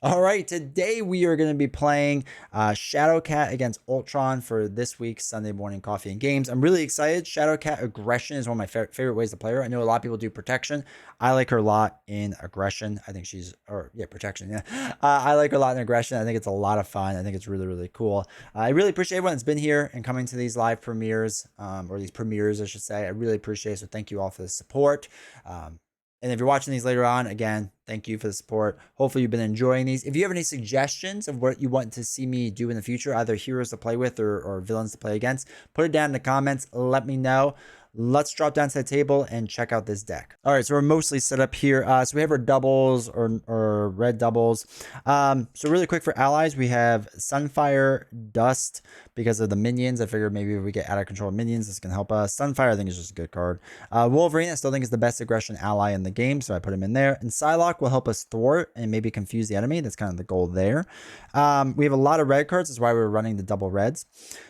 All right, today we are going to be playing Shadowcat against Ultron for this week's Sunday morning coffee and games. I'm really excited. Shadowcat aggression is one of my favorite ways to play her. I know a lot of people do protection. I like her a lot in aggression. I think protection. Yeah, I like her a lot in aggression. I think it's a lot of fun. I think it's really, really cool. I really appreciate everyone that's been here and coming to these live premieres, or these premieres, I should say. I really appreciate it. So thank you all for the support. And if you're watching these later on, again, thank you for the support. Hopefully you've been enjoying these. If you have any suggestions of what you want to see me do in the future, either heroes to play with or villains to play against, put it down in the comments. Let me know. Let's drop down to the table and check out this deck. All right, so we're mostly set up here. So we have our doubles or red doubles. So really quick for allies, we have Sunfire, Dust because of the minions. I figured maybe if we get out of control minions, this can help us. Sunfire, I think, is just a good card. Wolverine, I still think is the best aggression ally in the game, so I put him in there. And Psylocke will help us thwart and maybe confuse the enemy. That's kind of the goal there. We have a lot of red cards. That's why we're running the double reds.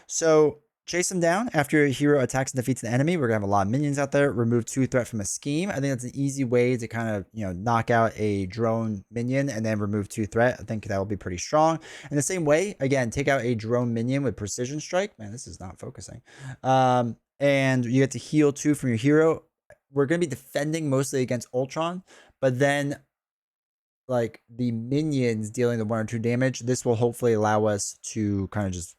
So chase them down. After your hero attacks and defeats an enemy, we're going to have a lot of minions out there. Remove 2 threat from a scheme. I think that's an easy way to kind of, knock out a drone minion and then remove 2 threat. I think that will be pretty strong. In the same way, again, take out a drone minion with precision strike. Man, this is not focusing. And you get to heal 2 from your hero. We're going to be defending mostly against Ultron, but then like the minions dealing the 1 or 2 damage, this will hopefully allow us to kind of just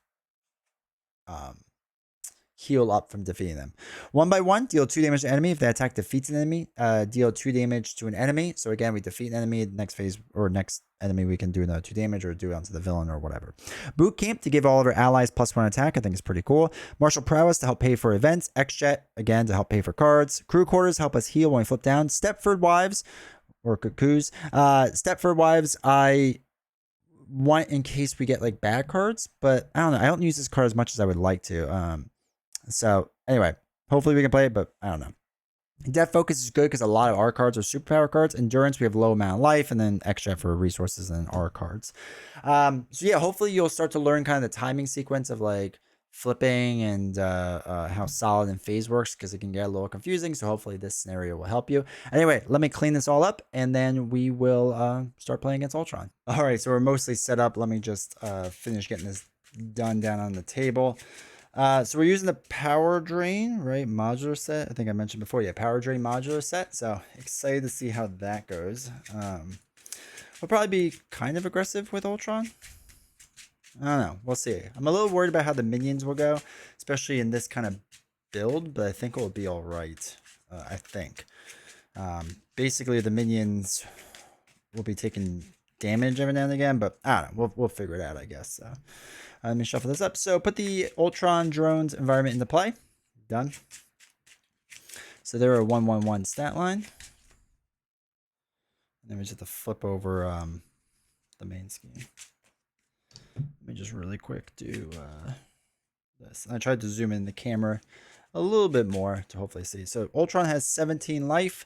heal up from defeating them. 1 by 1, deal 2 damage to enemy. If the attack defeats an enemy, deal 2 damage to an enemy. So again, we defeat an enemy. Next phase or next enemy, we can do another 2 damage or do it onto the villain or whatever. Boot Camp to give all of our allies +1 attack. I think is pretty cool. Martial Prowess to help pay for events. X-Jet, again, to help pay for cards. Crew Quarters help us heal when we flip down. Stepford Wives or Cuckoos. Stepford Wives, I want in case we get like bad cards, but I don't know. I don't use this card as much as I would like to. So anyway, hopefully we can play it, but I don't know. Death Focus is good because a lot of R cards are superpower cards. Endurance, we have low amount of life, and then extra for resources and R cards. So yeah, hopefully you'll start to learn kind of the timing sequence of like flipping and how solid and phase works because it can get a little confusing. So hopefully this scenario will help you. Anyway, let me clean this all up and then we will start playing against Ultron. All right, so we're mostly set up. Let me just finish getting this done down on the table. So we're using the power drain, right? Modular set. I think I mentioned before. Yeah, power drain modular set. So excited to see how that goes. We'll probably be kind of aggressive with Ultron. I don't know. We'll see. I'm a little worried about how the minions will go, especially in this kind of build, but I think it will be all right. I think. Basically, the minions will be taking damage every now and again, but I don't know. We'll figure it out, I guess. So. Let me shuffle this up. So put the Ultron drones environment into play. Done. So they're a 1/1/1 stat line. And then we just have to flip over the main scheme. Let me just really quick do this. I tried to zoom in the camera a little bit more to hopefully see. So Ultron has 17 life.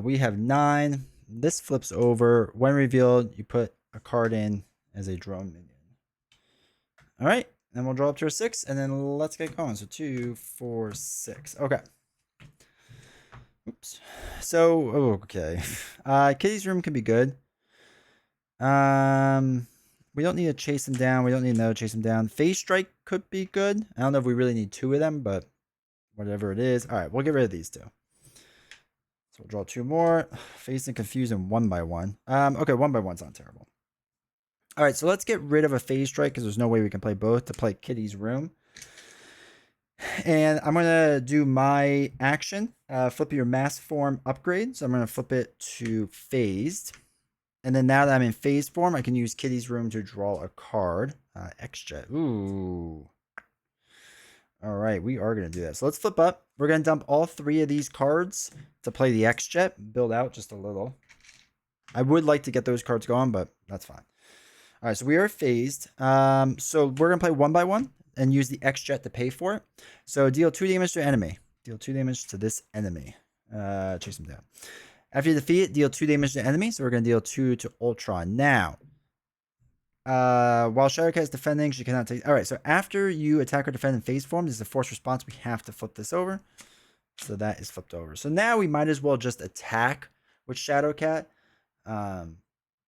We have 9. This flips over. When revealed, you put a card in as a drone minion. All right, then we'll draw up to a 6, and then let's get going. So 2, 4, 6. Okay. Oops. So okay. Kitty's room can be good. We don't need to chase him down. We don't need to chase him down. Phase strike could be good. I don't know if we really need 2 of them, but whatever it is. All right, we'll get rid of these 2. So we'll draw 2 more. Phase and confuse them 1 by 1. Okay, 1 by 1's not terrible. All right, so let's get rid of a phase strike because there's no way we can play both to play Kitty's room. And I'm going to do my action, flip your mass form upgrade. So I'm going to flip it to phased. And then now that I'm in phased form, I can use Kitty's room to draw a card. X-Jet. Ooh. All right, we are going to do that. So let's flip up. We're going to dump all 3 of these cards to play the X-Jet, build out just a little. I would like to get those cards going, but that's fine. All right, so we are phased. So we're going to play 1 by 1 and use the X-Jet to pay for it. So deal 2 damage to enemy. Deal 2 damage to this enemy. Chase him down. After you defeat it, deal 2 damage to enemy. So we're going to deal 2 to Ultron. Now, while Shadowcat is defending, she cannot take... All right, so after you attack or defend in phase form, this is a forced response. We have to flip this over. So that is flipped over. So now we might as well just attack with Shadowcat.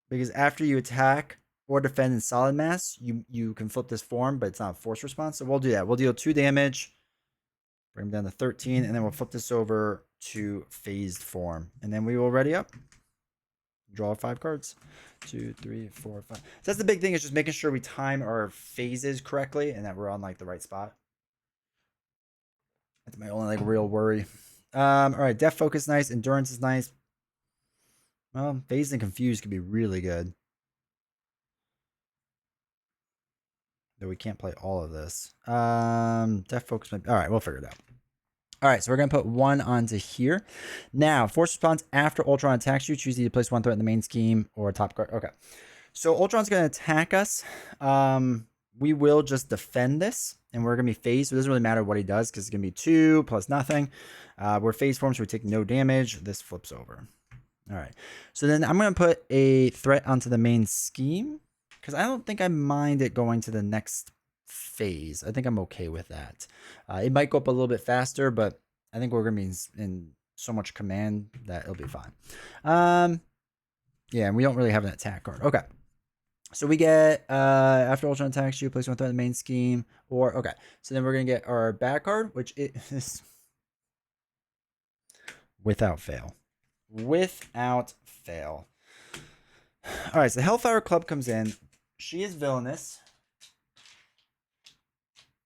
because after you attack or defend in solid mass, you can flip this form, but it's not a force response. So we'll do that. We'll deal 2 damage, bring him down to 13, and then we'll flip this over to phased form, and then we will ready up. Draw 5 cards. 2, 3, 4, 5. So that's the big thing, is just making sure we time our phases correctly and that we're on like the right spot. That's my only like real worry. All right, Death Focus nice, Endurance is nice. Well, Phased and Confused could be really good. Though we can't play all of this. Death Focus might be, all right, we'll figure it out. All right, so we're going to put 1 onto here. Now, force response after Ultron attacks you. Choose either place 1 threat in the main scheme or top card. Okay. So Ultron's going to attack us. We will just defend this, and we're going to be phased. So it doesn't really matter what he does because it's going to be 2 plus nothing. We're phase form, so we take no damage. This flips over. All right. So then I'm going to put a threat onto the main scheme because I don't think I mind it going to the next phase. I think I'm okay with that. It might go up a little bit faster, but I think we're going to be in so much command that it'll be fine. Yeah, and we don't really have an attack card. Okay. So we get, after Ultron attacks you, place 1 threat in the main scheme. Or, okay. So then we're going to get our bad card, which is without fail. Without fail. All right, so Hellfire Club comes in. She is villainous.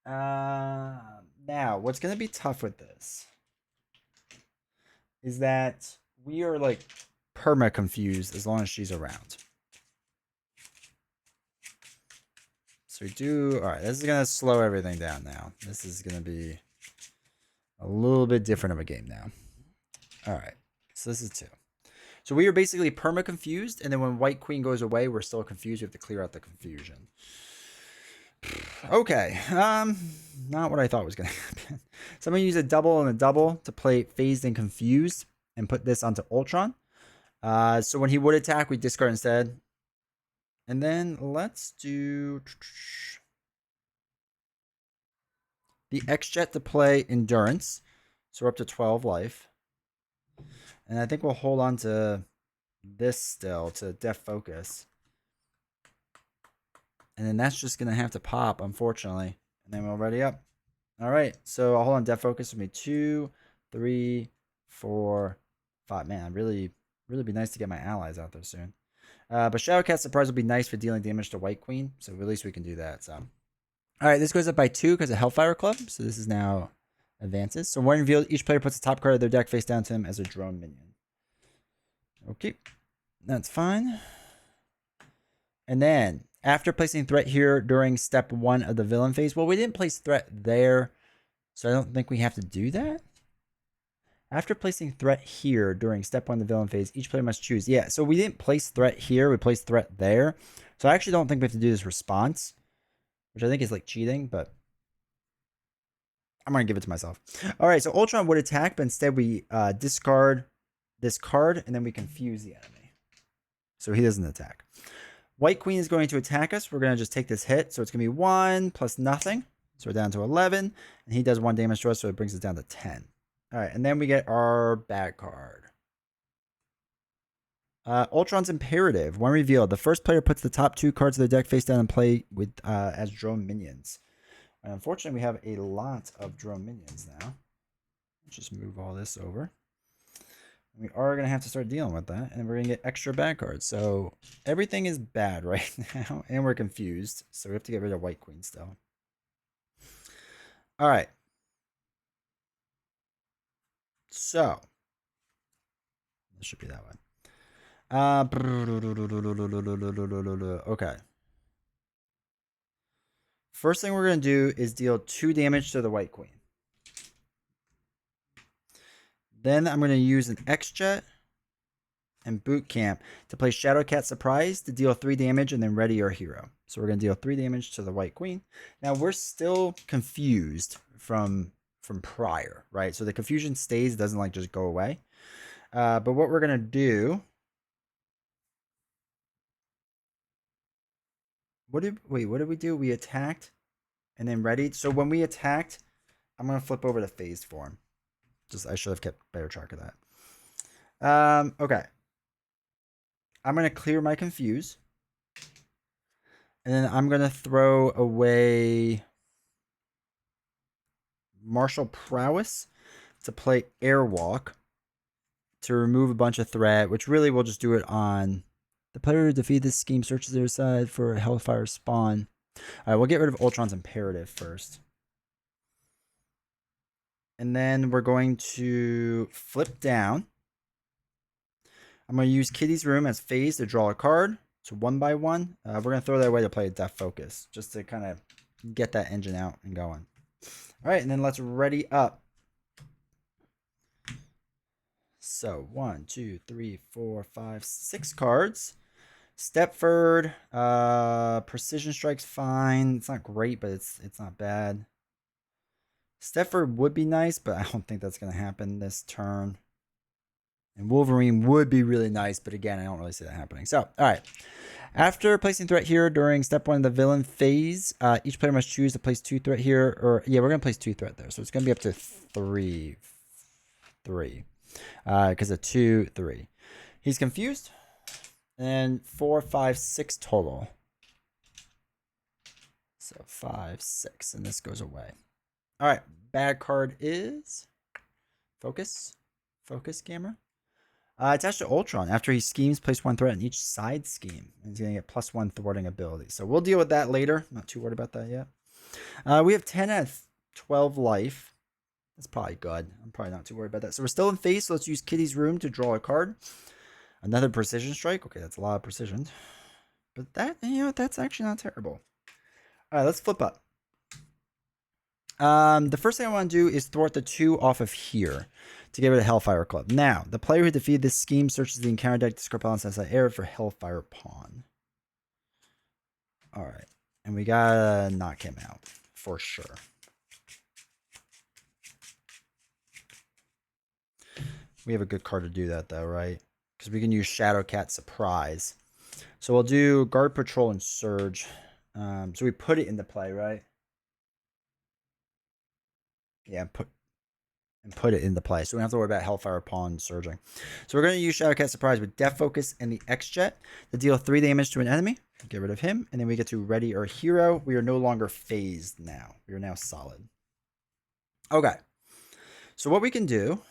Now, what's going to be tough with this is that we are like perma confused as long as she's around. So we do, all right, this is going to slow everything down now. This is going to be a little bit different of a game now. All right, so this is 2. So we are basically perma confused, and then when White Queen goes away, we're still confused. We have to clear out the confusion. Okay, not what I thought was going to happen. So I'm going to use a double and a double to play Phased and Confused and put this onto Ultron. So when he would attack, we discard instead. And then let's do the X-Jet to play Endurance. So we're up to 12 life. And I think we'll hold on to this still, to Death Focus. And then that's just going to have to pop, unfortunately. And then we'll ready up. All right. So I'll hold on Death Focus with me. 2, 3, 4, 5. Man, really be nice to get my allies out there soon. But Shadowcat Surprise will be nice for dealing damage to White Queen. So at least we can do that. So, all right. This goes up by 2 because of Hellfire Club. So this is now advances. So when revealed, each player puts the top card of their deck face down to him as a drone minion. Okay. That's fine. And then, after placing threat here during step 1 of the villain phase, well, we didn't place threat there, so I don't think we have to do that. After placing threat here during step 1 of the villain phase, each player must choose. Yeah, so we didn't place threat here, we placed threat there. So I actually don't think we have to do this response, which I think is like cheating, but I'm going to give it to myself. All right, so Ultron would attack, but instead we discard this card, and then we confuse the enemy. So he doesn't attack. White Queen is going to attack us. We're going to just take this hit. So it's going to be 1 plus nothing. So we're down to 11. And he does 1 damage to us, so it brings us down to 10. All right, and then we get our bad card. Ultron's Imperative. When revealed, the first player puts the top 2 cards of their deck face down and play with as drone minions. And unfortunately, we have a lot of drone minions now. Let's just move all this over. We are going to have to start dealing with that, and we're going to get extra bad cards. So everything is bad right now, and we're confused. So we have to get rid of White Queen still. All right. So this should be that one. Okay. First thing we're going to do is deal 2 damage to the White Queen. Then I'm going to use an X-Jet and Boot Camp to play Shadowcat Surprise to deal 3 damage and then ready your hero. So we're going to deal 3 damage to the White Queen. Now we're still confused from prior, right? So the confusion stays, doesn't like just go away. But what we're going to do... what did we do? We attacked and then readied. So when we attacked, I'm going to flip over to phased form. I should have kept better track of that. Okay. I'm going to clear my Confuse. And then I'm going to throw away Martial Prowess to play Airwalk to remove a bunch of threat, which really will just do it on the player who defeat this scheme searches their side for a Hellfire spawn. All right, we'll get rid of Ultron's Imperative first. And then we're going to flip down. I'm going to use Kitty's Room as phase to draw a card. So 1 by 1. We're going to throw that away to play a Death Focus, just to kind of get that engine out and going. All right, and then let's ready up. So 1, 2, 3, 4, 5, 6 cards. Stepford, Precision Strike's fine. It's not great, but it's not bad. Stepford would be nice, but I don't think that's going to happen this turn. And Wolverine would be really nice, but again, I don't really see that happening. So, all right. After placing threat here during step 1 of the villain phase, each player must choose to place 2 threat here. Or yeah, we're going to place 2 threat there. So it's going to be up to 3. Because of 2, 3. He's confused. And 4, 5, 6 total. So 5, 6. And this goes away. All right. Bad card is Focus. Focus camera. Attached to Ultron. After he schemes, place 1 threat in each side scheme. And he's going to get +1 thwarting ability. So we'll deal with that later. Not too worried about that yet. We have 10 out of 12 life. That's probably good. I'm probably not too worried about that. So we're still in phase. So let's use Kitty's Room to draw a card. Another Precision Strike. Okay, that's a lot of precision. But that, that's actually not terrible. All right, let's flip up. The first thing I want to do is thwart the 2 off of here to get rid of Hellfire Club. Now, the player who defeated this scheme searches the encounter deck to discard balance outside air for Hellfire Pawn. All right, and we gotta knock him out for sure. We have a good card to do that though, right? Because we can use Shadowcat Surprise. So we'll do Guard Patrol and Surge. So we put it into play, right? Yeah, put it into play. So we don't have to worry about Hellfire Pawn surging. So we're going to use Shadowcat Surprise with Death Focus and the X-Jet to deal 3 damage to an enemy. Get rid of him. And then we get to Ready or Hero. We are no longer phased now. We are now solid. Okay. So what we can do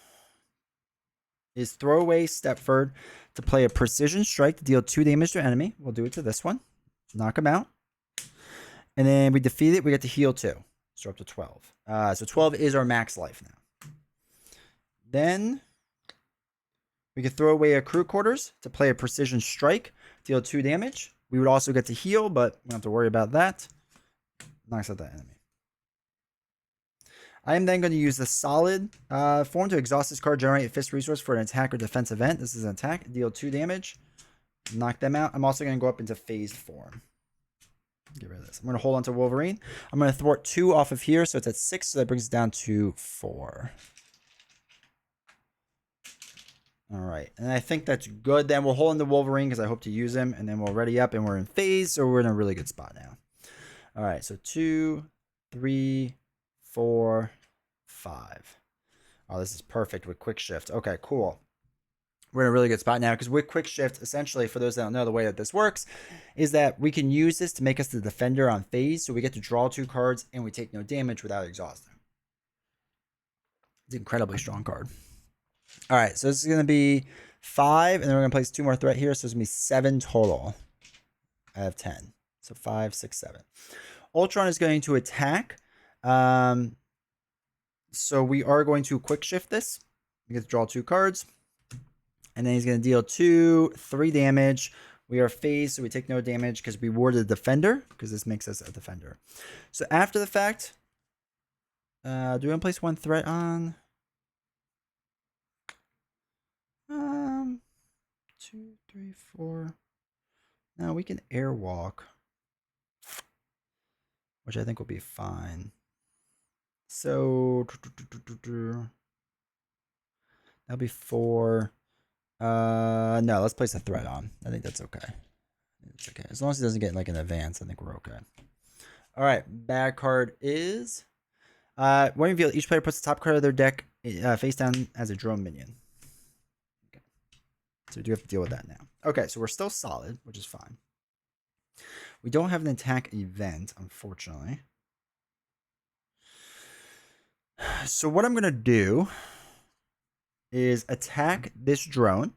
is throw away Stepford to play a Precision Strike to deal 2 damage to an enemy. We'll do it to this one. Knock him out. And then we defeat it. We get to heal 2. So up to 12. So 12 is our max life now. Then we could throw away a Crew Quarters to play a Precision Strike, deal 2 damage. We would also get to heal, but we don't have to worry about that. Knocks out that enemy. I am then going to use the Solid form to exhaust this card, generate a fist resource for an attack or defense event. This is an attack, deal 2 damage. Knock them out. I'm also going to go up into phased form. Get rid of this. I'm going to hold on to Wolverine. I'm going to thwart 2 off of here, so it's at 6, so that brings it down to 4. All right, and I think that's good. Then we'll hold on to Wolverine because I hope to use him, and then we'll ready up, and we're in phase, so we're in a really good spot now. All right, so 2, 3, 4, 5. Oh, this is perfect with Quick Shift. Okay, cool. We're in a really good spot now because with Quick Shift, essentially, for those that don't know, the way that this works is that we can use this to make us the defender on phase, so we get to draw 2 cards, and we take no damage without exhausting. It's an incredibly strong card. All right, so this is going to be 5, and then we're going to place 2 more threat here, so it's going to be 7 total out of 10. So 5, 6, 7. Ultron is going to attack. So we are going to Quick Shift this. We get to draw 2 cards. And then he's going to deal 2, 3 damage. We are phased, so we take no damage because we warded the defender, because this makes us a defender. So after the fact, do we want to place 1 threat on? 2, 3, 4. Now we can airwalk, which I think will be fine. So that'll be 4. No, let's place a threat on. I think that's okay. It's okay. As long as it doesn't get like an advance, I think we're okay. All right. Bad card is when revealed, each player puts the top card of their deck face down as a drone minion. Okay. So we do have to deal with that now. Okay, so we're still solid, which is fine. We don't have an attack event, unfortunately. So what I'm going to do is attack this drone.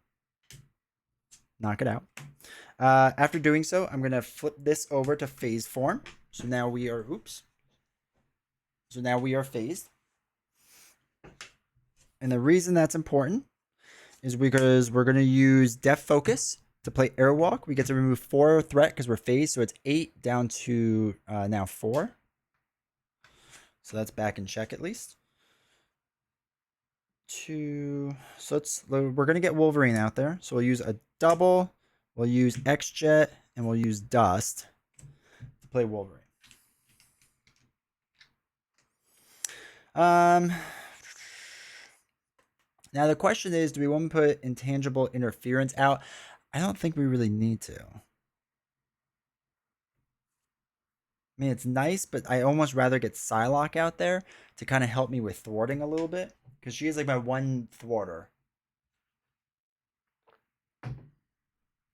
Knock it out. After doing so, I'm going to flip this over to phase form. So now we are, So now we are phased. And the reason that's important is because we're going to use Def Focus to play Airwalk. We get to remove 4 threat because we're phased. So it's 8 down to now 4. So that's back in check at least. 2. So we're going to get Wolverine out there. So we'll use a double. We'll use X-Jet. And we'll use Dust to play Wolverine. Now the question is, do we want to put intangible interference out? I don't think we really need to. I mean, it's nice, but I almost rather get Psylocke out there to kind of help me with thwarting a little bit. Because she is like my one thwarter.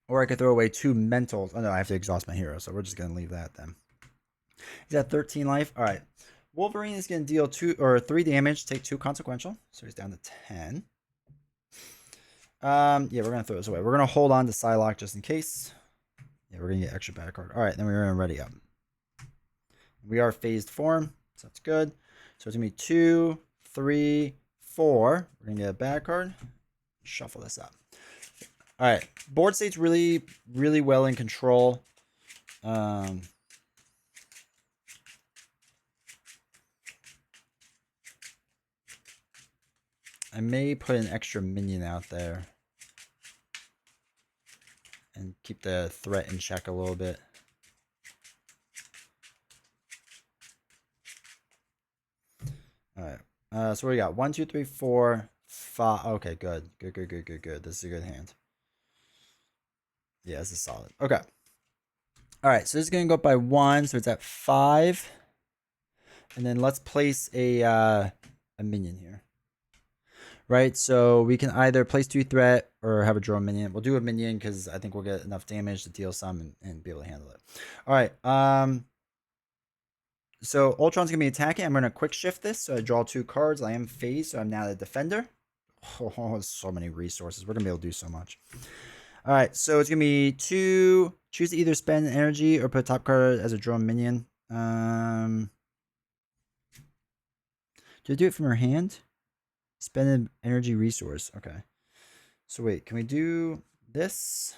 Or I could throw away 2 mentals. Oh no, I have to exhaust my hero, so we're just going to leave that then. He's at 13 life. All right. Wolverine is going to deal 2 or 3 damage, take 2 consequential. So he's down to 10. Yeah, we're going to throw this away. We're going to hold on to Psylocke just in case. Yeah, we're going to get extra bad card. All right, then we're going to ready up. We are phased form, so that's good. So it's going to be 2, 3, 4. We're going to get a bad card. Shuffle this up. All right, board state's really, really well in control. I may put an extra minion out there and keep the threat in check a little bit. All right. So what do we got? 1, 2, 3, 4, 5. Okay, good. Good. This is a good hand. Yeah, this is solid. Okay. All right, so this is going to go up by 1, so it's at 5. And then let's place a minion here. Right, so we can either place 2 threat or have a draw minion. We'll do a minion because I think we'll get enough damage to deal some and be able to handle it. All right, so Ultron's going to be attacking. I'm going to quick shift this, so I draw 2 cards. I am phased, so I'm now the defender. Oh, so many resources. We're going to be able to do so much. All right, so it's going to be 2. Choose to either spend energy or put top card as a draw minion. Do I do it from your hand? Spend an energy resource. Okay. So wait, can we do this?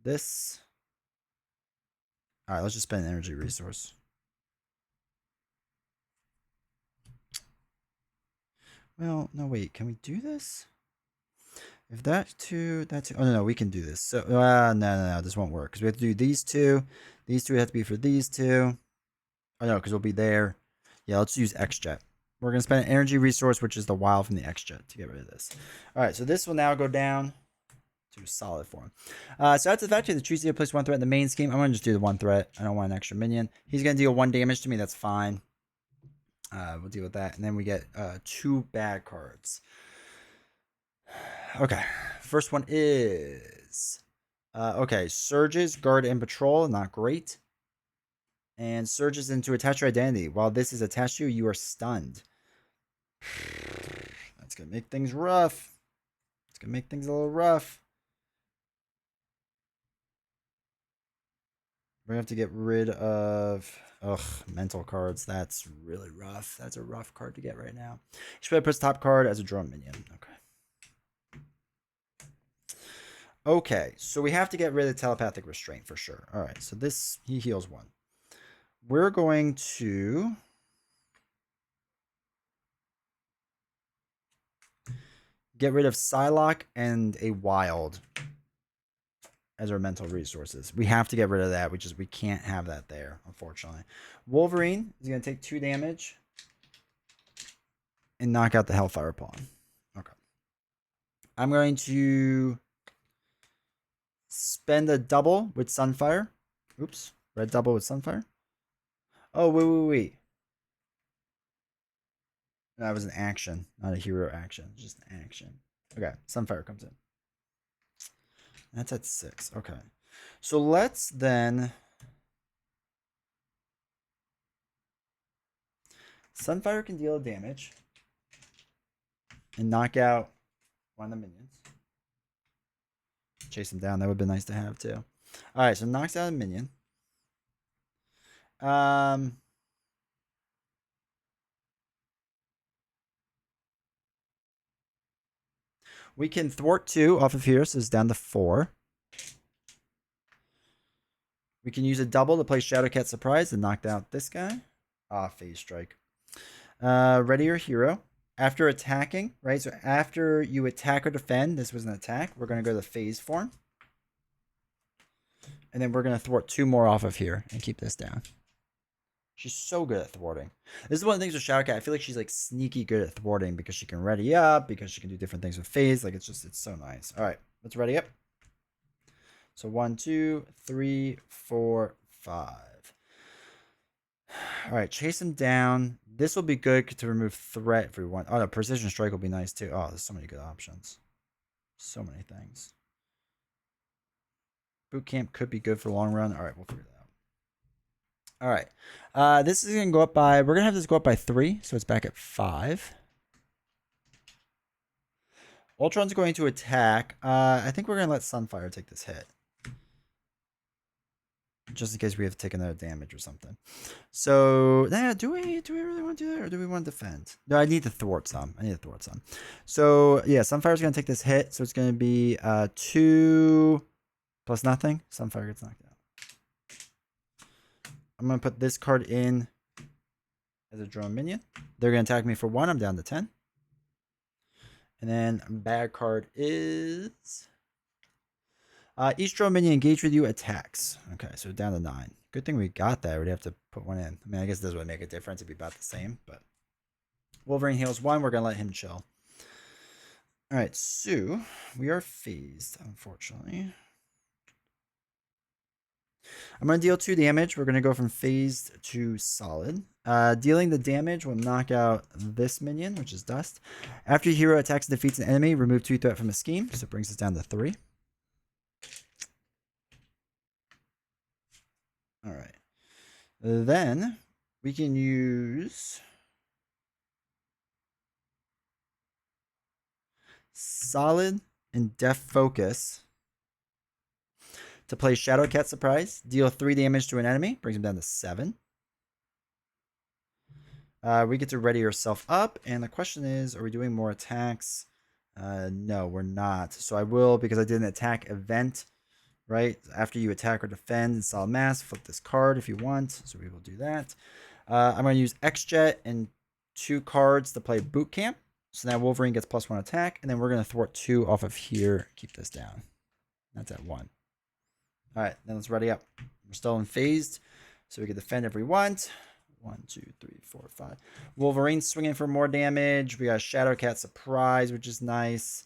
This? All right, let's just spend an energy resource. Well, no, wait, can we do this? If that 2, that 2. Oh, no, we can do this. So, no, this won't work because we have to do these 2. These 2 have to be for these 2. Oh, no, because we'll be there. Yeah, let's use X-Jet. We're going to spend an energy resource, which is the wild from the X-Jet, to get rid of this. All right, so this will now go down to a solid form. So that's the fact that choose to place 1 threat in the main scheme. I'm going to just do the 1 threat. I don't want an extra minion. He's going to deal 1 damage to me. That's fine. We'll deal with that. And then we get 2 bad cards. Okay. First one is... okay, Surges, Guard, and Patrol. Not great. And surges into attach your identity. While this is attached to you, you are stunned. That's going to make things rough. It's going to make things a little rough. We're going to have to get rid of... Ugh, mental cards. That's really rough. That's a rough card to get right now. You should probably put top card as a draw minion. Okay. Okay, so we have to get rid of telepathic restraint for sure. All right, so this, he heals 1. We're going to get rid of Psylocke and a Wild as our mental resources. We have to get rid of that. We can't have that there, unfortunately. Wolverine is going to take 2 damage and knock out the Hellfire Pawn. Okay. I'm going to spend a double with Sunfire. Oops. Red double with Sunfire. Oh, wait. That was an action, not a hero action. Just an action. Okay, Sunfire comes in. That's at 6. Okay. So let's then... Sunfire can deal damage and knock out one of the minions. Chase him down. That would have been nice to have too. All right, so knocks out a minion. We can thwart 2 off of here, so it's down to 4. We can use a double to play Shadowcat Surprise and knock out this guy. Phase Strike. Ready your hero. After attacking, right? So after you attack or defend, this was an attack. We're going to go to phase form. And then we're going to thwart 2 more off of here and keep this down. She's so good at thwarting. This is one of the things with Shadowcat. I feel like she's like sneaky good at thwarting because she can ready up, because she can do different things with phase. Like it's so nice. All right, let's ready up. So 1, 2, 3, 4, 5. All right, chase him down. This will be good to remove threat if we want. Oh, no, precision strike will be nice too. Oh, there's so many good options. So many things. Boot camp could be good for the long run. All right, we'll figure that out. All right. This is going to go up by, we're going to have this go up by 3. So it's back at 5. Ultron's going to attack. I think we're going to let Sunfire take this hit. Just in case we have to take another damage or something. So, yeah, do we really want to do that, or do we want to defend? No, I need to thwart some. So, yeah, Sunfire's going to take this hit. So it's going to be 2 plus nothing. Sunfire gets knocked out. I'm going to put this card in as a drone minion. They're going to attack me for 1. I'm down to 10. And then bad card is... each drone minion engaged with you attacks. Okay, so down to 9. Good thing we got that. We'd have to put 1 in. I mean, I guess this would make a difference. It'd be about the same, but Wolverine heals 1. We're going to let him chill. All right, so we are phased, unfortunately. I'm going to deal 2 damage. We're going to go from phased to solid. Dealing the damage will knock out this minion, which is Dust. After your hero attacks and defeats an enemy, remove 2 threat from a scheme. So it brings us down to 3. All right. Then we can use Solid and Def Focus to play Shadowcat Surprise. Deal 3 damage to an enemy. Brings him down to 7. We get to ready yourself up. And the question is, are we doing more attacks? No, we're not. So I will, because I did an attack event, right? After you attack or defend in solid mass, flip this card if you want. So we will do that. I'm going to use X-Jet and 2 cards to play Boot Camp. So now Wolverine gets +1 attack. And then we're going to thwart 2 off of here. Keep this down. That's at 1. All right, then let's ready up. We're still in phased, so we can defend if we want. 1, 2, 3, 4, 5. Wolverine swinging for more damage. We got Shadowcat Surprise, which is nice.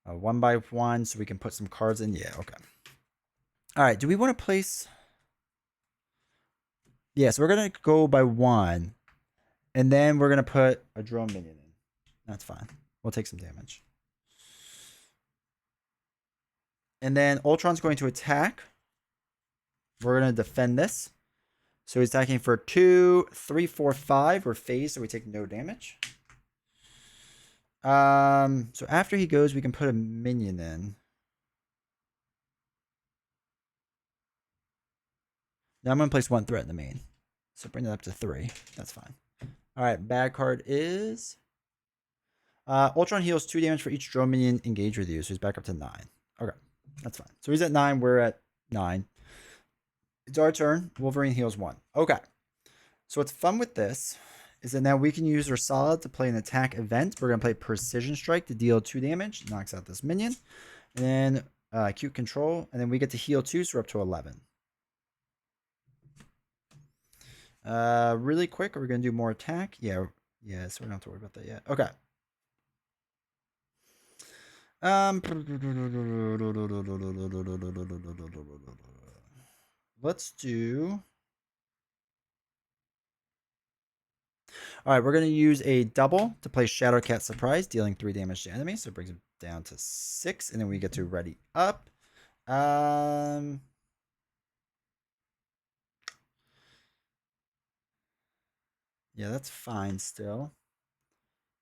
1 by 1, so we can put some cards in. Yeah, okay. All right, do we want to place... Yeah, so we're going to go by 1, and then we're going to put a drone minion in. That's fine. We'll take some damage. And then Ultron's going to attack. We're going to defend this. So he's attacking for 2, 3, 4, 5. We're phased, so we take no damage. So after he goes, we can put a minion in. Now I'm going to place 1 threat in the main. So bring that up to 3. That's fine. All right, bad card is... Ultron heals 2 damage for each drone minion engaged with you. So he's back up to 9. Okay, that's fine. So he's at 9. We're at 9. It's our turn. Wolverine heals 1. Okay. So what's fun with this is that now we can use our solid to play an attack event. We're going to play Precision Strike to deal 2 damage. Knocks out this minion. And then acute control. And then we get to heal 2, so we're up to 11. Really quick, are we going to do more attack? Yeah, so we don't have to worry about that yet. Okay. Let's do... All right, we're going to use a double to play Shadowcat Surprise, dealing 3 damage to enemy. So it brings it down to 6, and then we get to ready up. Yeah, that's fine still.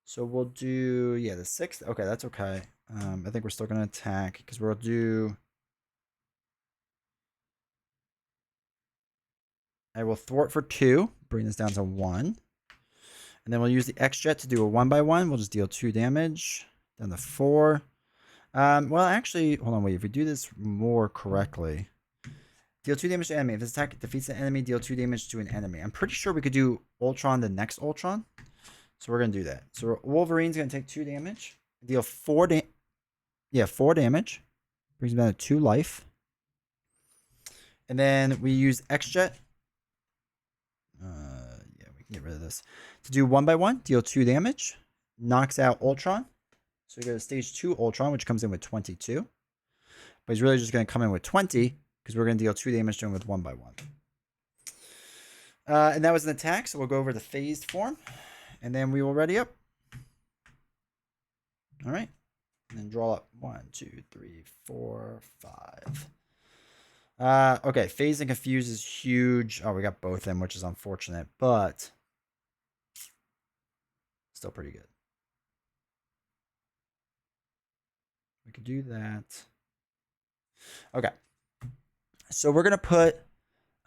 So we'll do, yeah, the 6th. Okay, that's okay. I think we're still going to attack because we'll do... I will thwart for 2, bring this down to 1. And then we'll use the X-Jet to do a 1x1. We'll just deal 2 damage. Down to 4. Well, actually, hold on, wait. If we do this more correctly, deal 2 damage to enemy. If this attack defeats the enemy, deal 2 damage to an enemy. I'm pretty sure we could do Ultron the next Ultron. So we're going to do that. So Wolverine's going to take 2 damage. Deal 4 damage. Brings him down to 2 life. And then we use X-Jet. Yeah, we can get rid of this. To do 1x1, deal 2 damage. Knocks out Ultron. So we go to stage 2 Ultron, which comes in with 22. But he's really just going to come in with 20, because we're going to deal 2 damage to him with 1x1. And that was an attack, so we'll go over the phased form. And then we will ready up. All right. And then draw up 1, 2, 3, 4, 5. Okay, phase and confuse is huge. Oh, we got both in, which is unfortunate, but still pretty good. We could do that. Okay. So we're going to put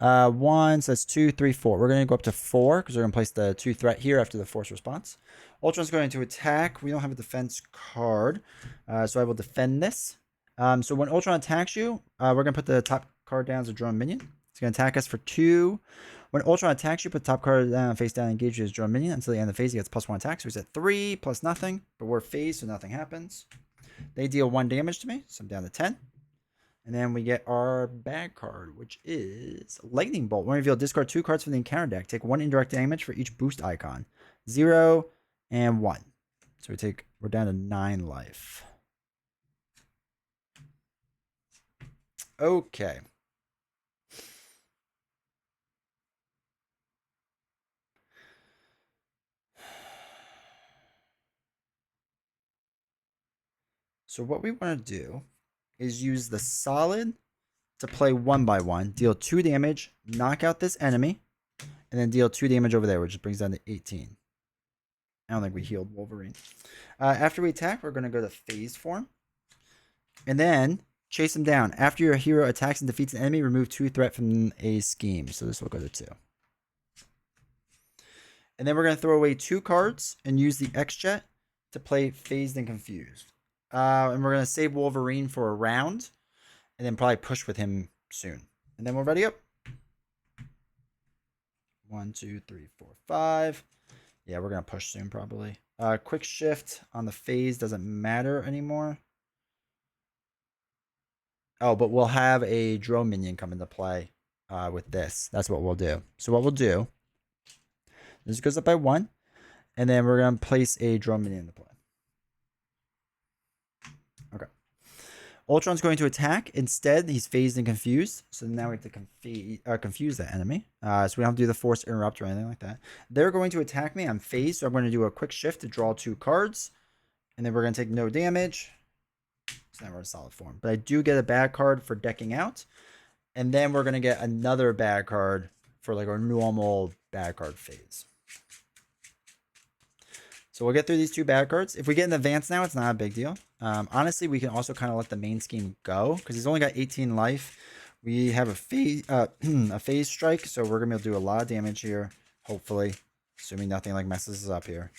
1, so that's 2, 3, 4. We're going to go up to 4 because we're going to place the 2 threat here after the force response. Ultron's going to attack. We don't have a defense card, so I will defend this. So when Ultron attacks you, we're going to put the top card down as a drone minion. It's going to attack us for 2. When Ultron attacks you, put the top card down, face down, engage you as drone minion. Until the end of the phase, he gets +1 attack. So he's at 3 plus nothing, but we're phased, so nothing happens. They deal 1 damage to me, so I'm down to 10. And then we get our bad card, which is Lightning Bolt. When revealed, discard 2 cards from the encounter deck. Take 1 indirect damage for each boost icon. 0 and 1. So we're down to 9 life. Okay. So what we want to do is use the solid to play 1x1, deal 2 damage, knock out this enemy, and then deal 2 damage over there, which brings down to 18. I don't think we healed Wolverine. After we attack, we're going to go to phase form. And then chase him down. After your hero attacks and defeats an enemy, remove 2 threat from a scheme. So this will go to 2. And then we're going to throw away 2 cards and use the X-Jet to play phased and confused. And we're going to save Wolverine for a round. And then probably push with him soon. And then we're ready up. 1, 2, 3, 4, 5. Yeah, we're going to push soon probably. Quick shift on the phase doesn't matter anymore. Oh, but we'll have a drone minion come into play with this. That's what we'll do. So what we'll do, this goes up by 1. And then we're going to place a drone minion into play. Okay. Ultron's going to attack. Instead, he's phased and confused. So now we have to confuse that enemy. So we don't have to do the force interrupt or anything like that. They're going to attack me. I'm phased, so I'm going to do a quick shift to draw 2 cards. And then we're going to take no damage. So now we're in solid form. But I do get a bad card for decking out. And then we're going to get another bad card for like our normal bad card phase. So we'll get through these 2 bad cards. If we get an advance now, it's not a big deal. Honestly, we can also kind of let the main scheme go because he's only got 18 life. We have a phase strike, so we're going to be able to do a lot of damage here, hopefully, assuming nothing like messes us up here.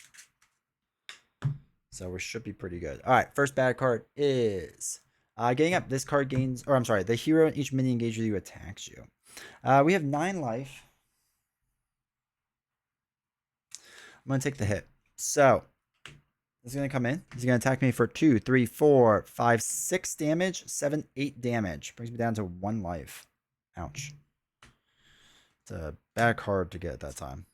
So we should be pretty good. All right, first bad card is getting up. This card gains, or I'm sorry, the hero in each minion engaged with you attacks you. We have 9 life. I'm going to take the hit. So he's going to come in. He's going to attack me for 2, 3, 4, 5, 6 damage, 7, 8 damage. Brings me down to 1 life. Ouch. It's a bad card to get at that time.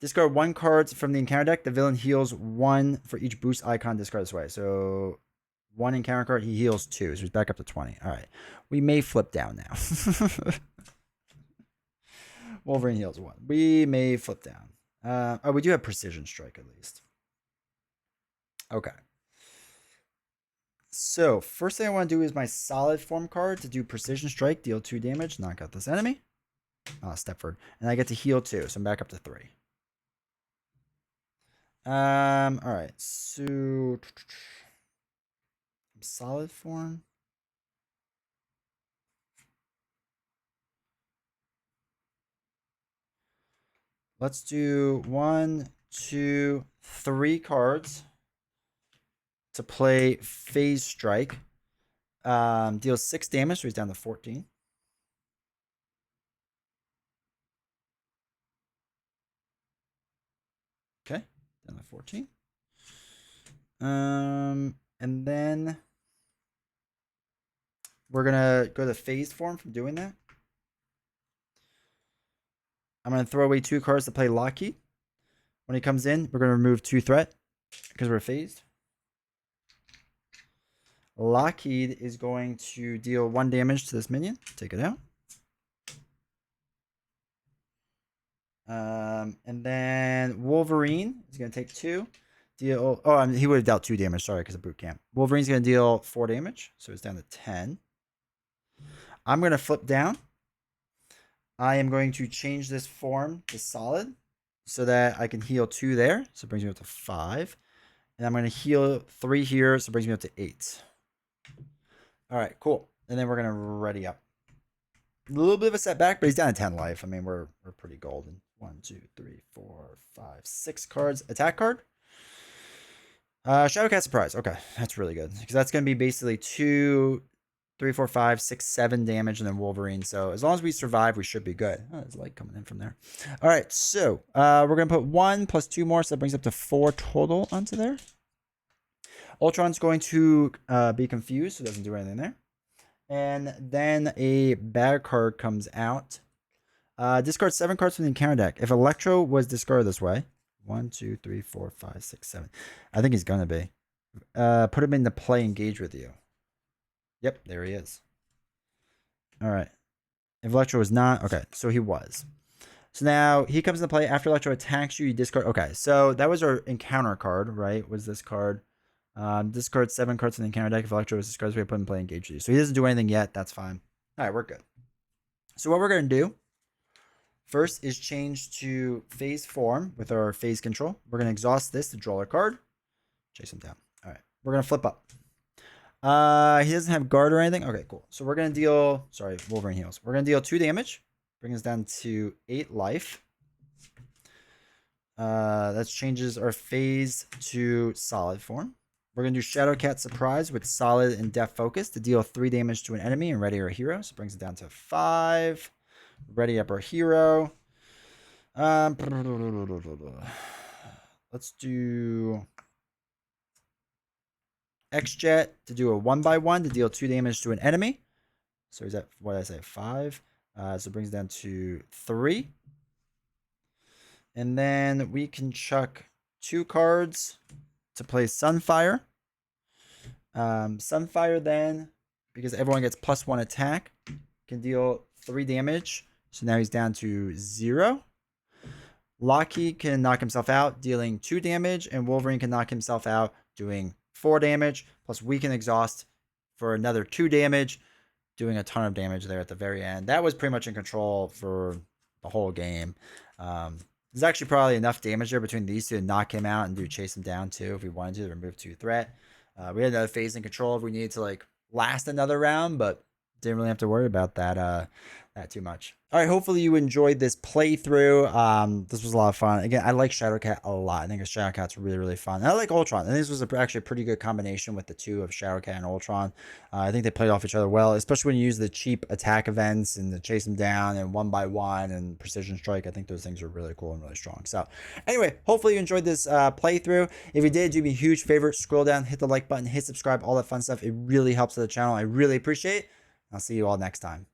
Discard 1 card from the encounter deck. The villain heals 1 for each boost icon discard this way. So 1 encounter card, he heals 2. So he's back up to 20. All right. We may flip down now. Wolverine heals 1. We may flip down. Oh, we do have Precision Strike at least. Okay. So, first thing I want to do is my Solid Form card to do Precision Strike, deal 2 damage, knock out this enemy. Stepford. And I get to heal 2, so I'm back up to 3. Alright, so Solid Form. Let's do 1, 2, 3 cards to play Phase Strike. Deals 6 damage, so he's down to 14. Okay, down to 14. And then we're gonna go to Phased Form from doing that. I'm gonna throw away 2 cards to play Lockheed. When he comes in, we're gonna remove 2 threat because we're phased. Lockheed is going to deal 1 damage to this minion. Take it out. And then Wolverine is going to take 2. Deal. Oh, he would have dealt 2 damage. Sorry, because of boot camp. Wolverine's going to deal 4 damage. So it's down to 10. I'm going to flip down. I am going to change this form to solid so that I can heal 2 there. So it brings me up to 5. And I'm going to heal 3 here. So it brings me up to 8. All right, cool. And then we're going to ready up. A little bit of a setback, but he's down to 10 life. I mean, we're pretty golden. 1, 2, 3, 4, 5, 6 cards. Attack card. Shadowcat Surprise. Okay, that's really good. Because that's going to be basically 2, 3, 4, 5, 6, 7 damage, and then Wolverine. So as long as we survive, we should be good. Oh, there's light coming in from there. All right, so we're going to put 1 plus 2 more, so that brings up to 4 total onto there. Ultron's going to be confused, so it doesn't do anything there. And then a bad card comes out. Discard 7 cards from the encounter deck. If Electro was discarded this way, 1, 2, 3, 4, 5, 6, 7. I think he's gonna be. Put him into play, engage with you. Yep, there he is. All right. If Electro was not, okay, so he was. So now he comes into play after Electro attacks you. You discard. Okay, so that was our encounter card, right? Was this card? Discard 7 cards from the encounter deck. If Electro was discarded, we put him in play, engage with you. So he doesn't do anything yet. That's fine. All right, we're good. So what we're gonna do first is change to phase form with our phase control. We're going to exhaust this to draw our card. Chase him down. All right. We're going to flip up. He doesn't have guard or anything. Okay, cool. So we're going to deal... Sorry, Wolverine heals. We're going to deal 2 damage. Bring us down to 8 life. That changes our phase to solid form. We're going to do Shadowcat Surprise with solid and def focus to deal 3 damage to an enemy and ready our hero. So it brings it down to 5. Ready up our hero. Let's do X-Jet to do a 1/1 to deal 2 damage to an enemy. So he's at, what did I say, 5? So it brings it down to 3. And then we can chuck 2 cards to play Sunfire. Sunfire then, because everyone gets +1 attack, can deal 3 damage. So now he's down to 0. Lockheed can knock himself out, dealing 2 damage, and Wolverine can knock himself out, doing 4 damage. Plus, we can exhaust for another 2 damage, doing a ton of damage there at the very end. That was pretty much in control for the whole game. There's actually probably enough damage there between these two to knock him out and do chase him down too if we wanted to remove 2 threat. We had another phase in control if we needed to like last another round, but didn't really have to worry about that too much. All right, hopefully you enjoyed this playthrough. This was a lot of fun. Again, I like Shadowcat a lot. I think Shadowcat's really, really fun. And I like Ultron. And this was actually a pretty good combination with the 2 of Shadowcat and Ultron. I think they played off each other well, especially when you use the cheap attack events and to chase them down and 1/1 and precision strike. I think those things are really cool and really strong. So anyway, hopefully you enjoyed this playthrough. If you did, do me a huge favor. Scroll down, hit the like button, hit subscribe, all that fun stuff. It really helps the channel. I really appreciate it. I'll see you all next time.